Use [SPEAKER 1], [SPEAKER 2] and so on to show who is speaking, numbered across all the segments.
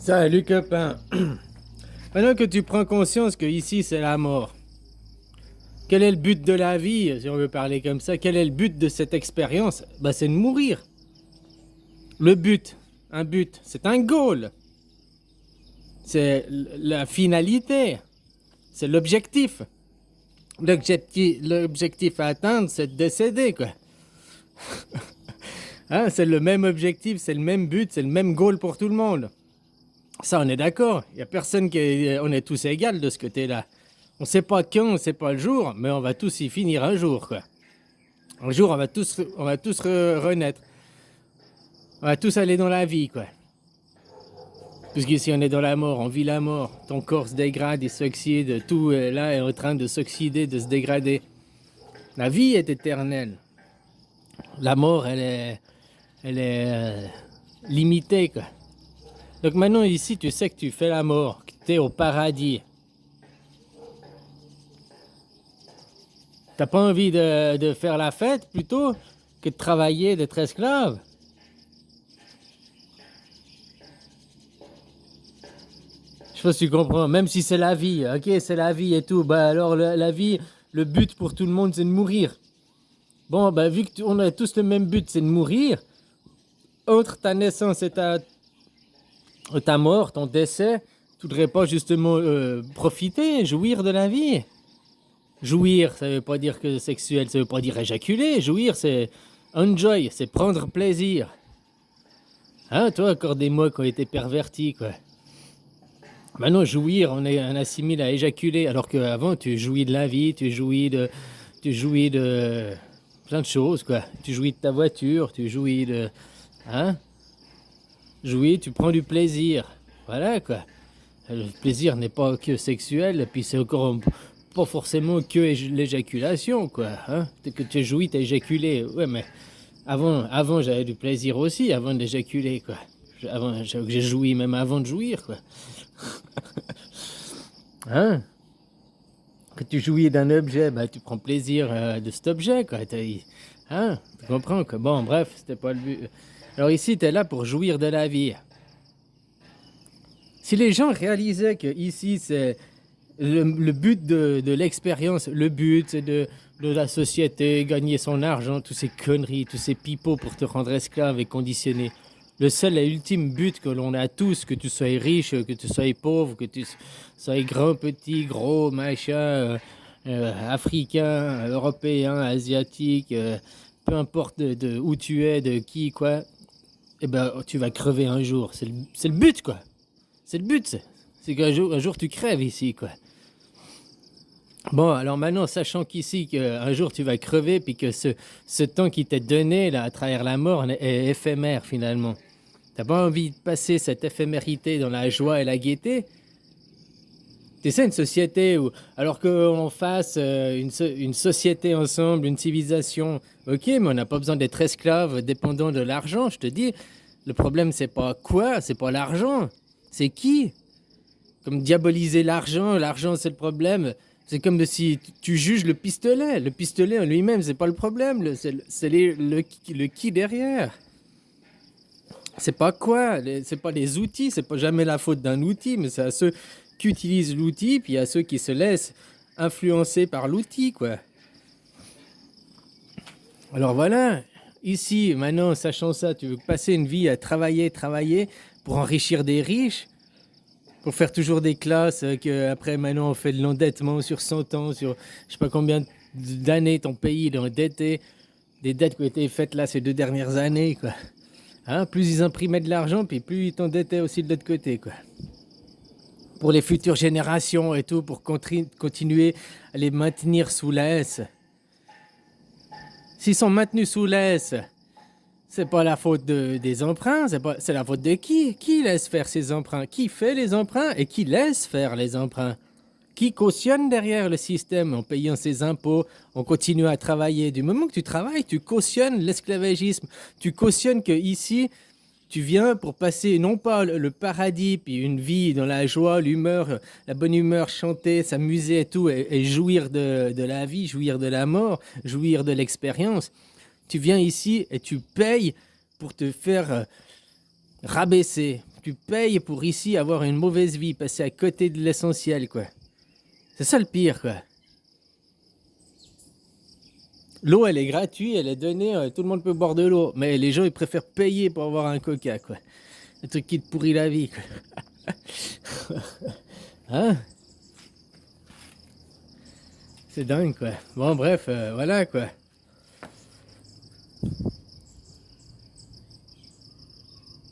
[SPEAKER 1] Salut copain. Maintenant que tu prends conscience que ici c'est la mort, quel est le but de la vie, si on veut parler comme ça, quel est le but de cette expérience? Bah c'est de mourir. Le but, un but, c'est un goal. C'est la finalité, c'est l'objectif. L'objectif à atteindre, c'est de décéder, quoi. Hein, c'est le même objectif, c'est le même but, c'est le même goal pour tout le monde. Ça, on est d'accord. Il n'y a personne on est tous égaux de ce côté-là. On ne sait pas quand, on ne sait pas le jour, mais on va tous y finir un jour, quoi. Un jour, on va tous renaître. On va tous aller dans la vie, quoi. Puisqu'ici, on est dans la mort, on vit la mort. Ton corps se dégrade, il s'oxyde, tout là est en train de s'oxyder, de se dégrader. La vie est éternelle. La mort, elle est limitée, quoi. Donc maintenant, ici, tu sais que tu fais la mort, que tu es au paradis. T'as pas envie de faire la fête plutôt que de travailler, d'être esclave? Je sais pas si tu comprends, même si c'est la vie, ok, c'est la vie et tout, bah alors la vie, le but pour tout le monde, c'est de mourir. Bon, bah vu qu'on a tous le même but, c'est de mourir, entre ta naissance et ta mort, ton décès, tu voudrais pas justement profiter, jouir de la vie? Jouir, ça veut pas dire que sexuel, ça veut pas dire éjaculer. Jouir, c'est enjoy, c'est prendre plaisir. Hein, toi, encore des mots qui ont été pervertis, quoi. Maintenant, jouir, on assimile à éjaculer, alors qu'avant, tu jouis de la vie, tu jouis de plein de choses, quoi. Tu jouis de ta voiture, tu jouis de, hein, jouis, tu prends du plaisir, voilà, quoi. Le plaisir n'est pas que sexuel, et puis c'est encore pas forcément que l'éjaculation, quoi. Hein? Que tu jouis, t'as éjaculé. Ouais, mais avant j'avais du plaisir aussi, avant d'éjaculer, quoi. J'ai joui même avant de jouir, quoi. Hein? Que tu jouis d'un objet, bah, tu prends plaisir de cet objet, quoi. Hein? Tu comprends, quoi. Bon, bref, c'était pas le but. Alors ici, t'es là pour jouir de la vie. Si les gens réalisaient que ici, c'est le but de l'expérience, le but c'est de la société, gagner son argent, toutes ces conneries, tous ces pipeaux pour te rendre esclave et conditionné. Le seul et ultime but que l'on a tous, que tu sois riche, que tu sois pauvre, que tu sois grand, petit, gros, machin, africain, européen, asiatique, peu importe où tu es, de qui, quoi, eh ben tu vas crever un jour. C'est le but, quoi. C'est le but, c'est qu'un jour tu crèves ici, quoi. Bon, alors maintenant, sachant qu'ici, qu'un jour tu vas crever, puis que ce temps qui t'est donné là, à travers la mort est éphémère finalement. T'as pas envie de passer cette éphémérité dans la joie et la gaieté? Tu sais, une société où, alors qu'on fasse une société ensemble, une civilisation, ok, mais on n'a pas besoin d'être esclave, dépendant de l'argent, je te dis. Le problème, c'est pas quoi, c'est pas l'argent, c'est qui? Comme diaboliser l'argent, l'argent c'est le problème. C'est comme si tu juges le pistolet. Le pistolet en lui-même, c'est pas le problème. C'est le qui derrière. C'est pas quoi, c'est pas les outils, c'est pas jamais la faute d'un outil, mais c'est à ceux qui utilisent l'outil, puis à ceux qui se laissent influencer par l'outil, quoi. Alors voilà, ici, maintenant, sachant ça, tu veux passer une vie à travailler pour enrichir des riches, pour faire toujours des classes, que après maintenant on fait de l'endettement sur 100 ans, sur je sais pas combien d'années ton pays est endetté, des dettes qui ont été faites là ces 2 dernières années, quoi. Hein, plus ils imprimaient de l'argent, puis plus ils t'endettaient aussi de l'autre côté, quoi. Pour les futures générations et tout, pour continuer à les maintenir sous laisse. S'ils sont maintenus sous laisse, c'est pas la faute des emprunts, c'est la faute de qui? Qui laisse faire ces emprunts? Qui fait les emprunts et qui laisse faire les emprunts? Qui cautionne derrière le système en payant ses impôts, en continuant à travailler? Du moment que tu travailles, tu cautionnes l'esclavagisme. Tu cautionnes que ici, tu viens pour passer non pas le paradis, puis une vie dans la joie, l'humeur, la bonne humeur, chanter, s'amuser et tout, et jouir de la vie, jouir de la mort, jouir de l'expérience. Tu viens ici et tu payes pour te faire rabaisser, Tu payes pour ici avoir une mauvaise vie, passer à côté de l'essentiel, quoi. C'est ça le pire, quoi. L'eau, elle est gratuite, elle est donnée, tout le monde peut boire de l'eau. Mais les gens, ils préfèrent payer pour avoir un coca, quoi. Un truc qui te pourrit la vie, quoi. Hein? C'est dingue, quoi. Bon, bref, voilà, quoi.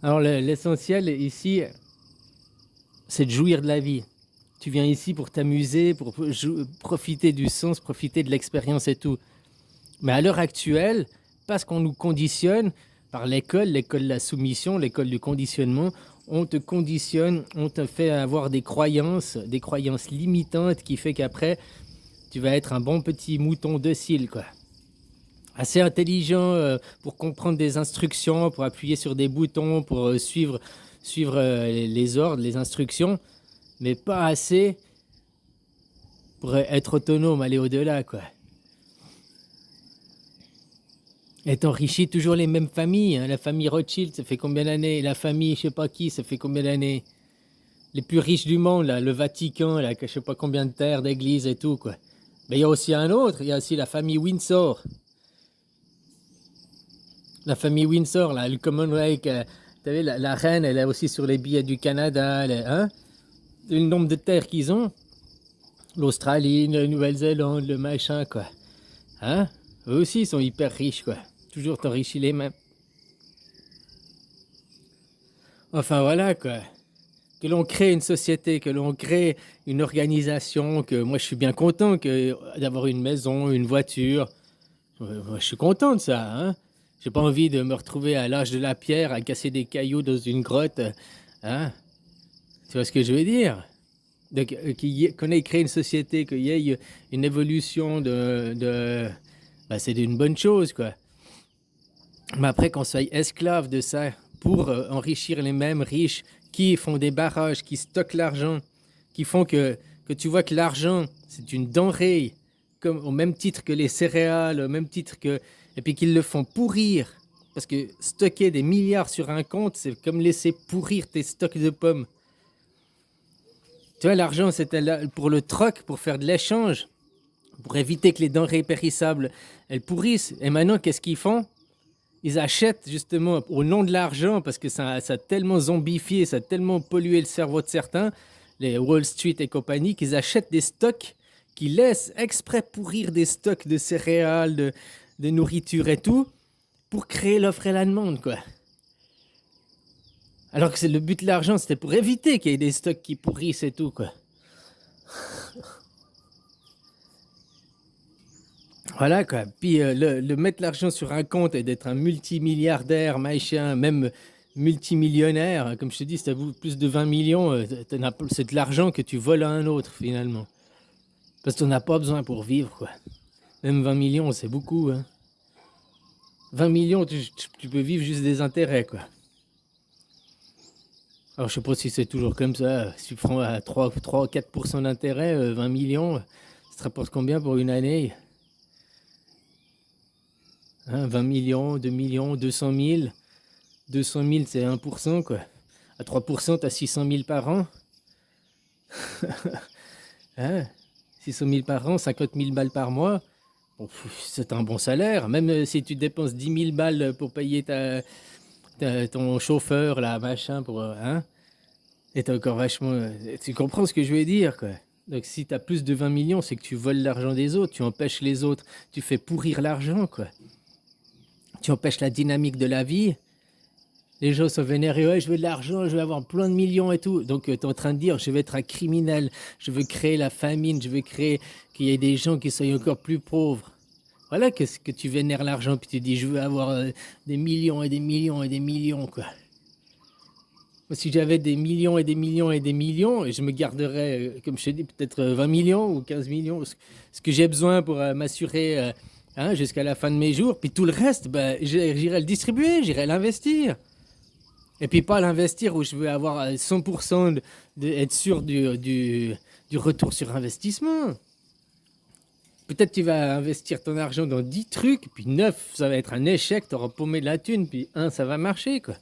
[SPEAKER 1] Alors, l'essentiel ici, c'est de jouir de la vie. Tu viens ici pour t'amuser, pour profiter du sens, profiter de l'expérience et tout. Mais à l'heure actuelle, parce qu'on nous conditionne par l'école de la soumission, l'école du conditionnement, on te conditionne, on te fait avoir des croyances limitantes qui fait qu'après, tu vas être un bon petit mouton docile, quoi. Assez intelligent pour comprendre des instructions, pour appuyer sur des boutons, pour suivre les ordres, les instructions, mais pas assez pour être autonome, aller au-delà, quoi. Et t'enrichis toujours les mêmes familles, hein. La famille Rothschild, ça fait combien d'années? La famille, je sais pas qui, ça fait combien d'années? Les plus riches du monde, là, le Vatican, là, je sais pas combien de terres, d'églises et tout, quoi. Mais il y a aussi un autre, il y a aussi la famille Windsor. La famille Windsor, là, le Commonwealth, tu savez, la reine, elle est aussi sur les billets du Canada, hein? Le nombre de terres qu'ils ont. L'Australie, la Nouvelle-Zélande, le machin, quoi. Hein? Eux aussi, ils sont hyper riches, quoi. Toujours t'enrichis les mêmes. Enfin, voilà, quoi. Que l'on crée une société, que l'on crée une organisation, que moi, je suis bien content d'avoir une maison, une voiture. Moi, je suis content de ça, hein? J'ai pas envie de me retrouver à l'âge de la pierre à casser des cailloux dans une grotte, hein? Tu vois ce que je veux dire? Donc, qu'on ait créé une société, qu'il y ait une évolution bah, c'est une bonne chose, quoi. Mais après, qu'on soit esclave de ça pour enrichir les mêmes riches qui font des barrages, qui stockent l'argent, qui font que tu vois que l'argent, c'est une denrée, comme, au même titre que les céréales, au même titre que... Et puis qu'ils le font pourrir. Parce que stocker des milliards sur un compte, c'est comme laisser pourrir tes stocks de pommes. Tu vois, l'argent, c'était là pour le troc, pour faire de l'échange, pour éviter que les denrées périssables, elles pourrissent. Et maintenant, qu'est-ce qu'ils font? Ils achètent justement au nom de l'argent, parce que ça a tellement zombifié, ça a tellement pollué le cerveau de certains, les Wall Street et compagnie, qu'ils achètent des stocks, qui laissent exprès pourrir des stocks de céréales, de nourriture et tout, pour créer l'offre et la demande, quoi. Alors que c'est le but de l'argent, c'était pour éviter qu'il y ait des stocks qui pourrissent et tout, quoi. Voilà, quoi. Puis le mettre l'argent sur un compte et d'être un multimilliardaire, machin, même multimillionnaire, comme je te dis, si tu as plus de 20 millions, c'est de l'argent que tu voles à un autre, finalement. Parce que tu n'en as pas besoin pour vivre, quoi. Même 20 millions, c'est beaucoup, hein. 20 millions, tu peux vivre juste des intérêts, quoi. Alors, je sais pas si c'est toujours comme ça. Si tu prends à 3 ou 4% d'intérêt, 20 millions, ça te rapporte combien pour une année? Hein, 20 millions, 2 millions, 200 000. 200 000, c'est 1%, quoi. À 3%, tu as 600 000 par an. Hein? 600 000 par an, 50 000 balles par mois. Bon, c'est un bon salaire. Même si tu dépenses 10 000 balles pour payer ton chauffeur, là, machin, pour... hein? Et t'as encore vachement... Tu comprends ce que je veux dire, quoi. Donc si tu as plus de 20 millions, c'est que tu voles l'argent des autres, tu empêches les autres, tu fais pourrir l'argent, quoi. Tu empêches la dynamique de la vie. Les gens sont vénérés, ouais, je veux de l'argent, je veux avoir plein de millions et tout. Donc tu es en train de dire, je vais être un criminel, je veux créer la famine, je veux créer qu'il y ait des gens qui soient encore plus pauvres. Voilà que tu vénères l'argent, puis tu dis, je veux avoir des millions et des millions et des millions, quoi. Moi, si j'avais des millions et des millions et des millions, je me garderais, comme je te dis, peut-être 20 millions ou 15 millions, ce que j'ai besoin pour m'assurer hein, jusqu'à la fin de mes jours. Puis tout le reste, ben, j'irai le distribuer, j'irai l'investir. Et puis pas l'investir où je veux avoir 100% être sûr du retour sur investissement. Peut-être tu vas investir ton argent dans 10 trucs, puis 9, ça va être un échec, tu auras paumé de la thune, puis 1, ça va marcher, quoi.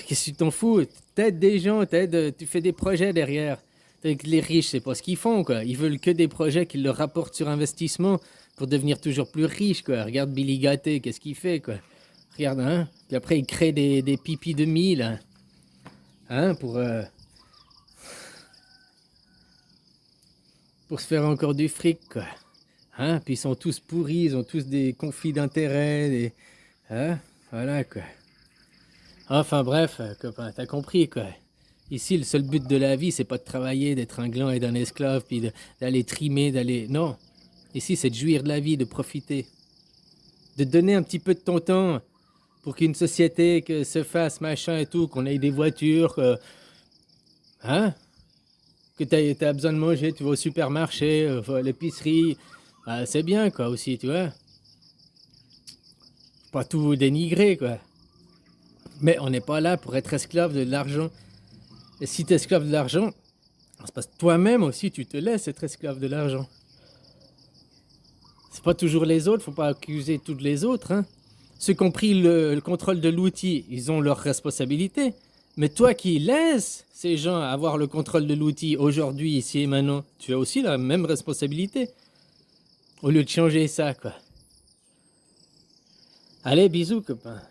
[SPEAKER 1] Qu'est-ce que tu t'en fous? T'aides des gens, tu fais des projets derrière. Les riches, c'est pas ce qu'ils font, quoi. Ils veulent que des projets qui leur rapportent sur investissement pour devenir toujours plus riches, quoi. Regarde Billy Gaté, qu'est-ce qu'il fait, quoi. Regarde, hein. Puis après, il crée des pipis de mille, hein, pour se faire encore du fric, quoi. Hein? Puis ils sont tous pourris, ils ont tous des conflits d'intérêts, hein? Voilà, quoi. Enfin bref, copain, t'as compris, quoi. Ici, le seul but de la vie, c'est pas de travailler, d'être un gland et d'un esclave, puis d'aller trimer, d'aller... Non. Ici, c'est de jouir de la vie, de profiter. De donner un petit peu de ton temps pour qu'une société que se fasse, machin et tout, qu'on ait des voitures, hein? Que t'as besoin de manger, tu vas au supermarché, à l'épicerie. Bah, c'est bien, quoi, aussi, tu vois. Pas tout dénigrer, quoi. Mais on n'est pas là pour être esclave de l'argent. Et si t'es esclave de l'argent, c'est parce que toi-même aussi, tu te laisses être esclave de l'argent. C'est pas toujours les autres, faut pas accuser toutes les autres, hein. Ceux qui ont pris le contrôle de l'outil, ils ont leurs responsabilités. Mais toi qui laisses ces gens avoir le contrôle de l'outil aujourd'hui, ici et maintenant, tu as aussi la même responsabilité. Au lieu de changer ça, quoi. Allez, bisous, copain.